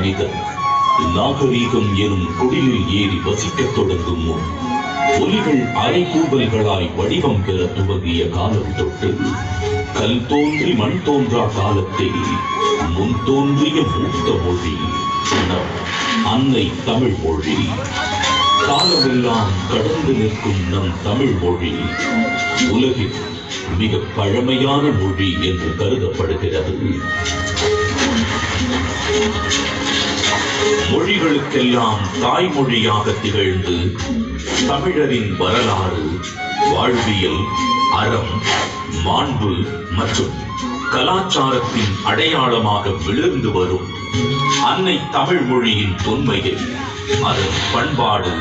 மனிதன் நாகரீகம் எனும் குடிலில் ஏறி வசிக்கத் தொடங்கும் முன் ஒலிகள் அரைக்கூவல்களாய் வடிவம் பெற துவங்கிய காலம் தொட்டு கல் தோன்றி மண் தோன்றா காலத்தில் முன் தோன்றிய மூத்த மொழி நம் அன்னை தமிழ் மொழி. காலமெல்லாம் கடந்து நிற்கும் நம் தமிழ் மொழி உலகில் மிக பழமையான மொழி என்று கருதப்படுகிறது. மொழிகளுக்கெல்லாம் தாய்மொழியாக திகழ்ந்து தமிழரின் வரலாறு, வாழ்வியல், அறம், மாண்பு மற்றும் கலாச்சாரத்தின் அடையாளமாக விழுந்து வரும் அன்னை தமிழ் மொழியின் தொன்மையை, அதன் பண்பாடு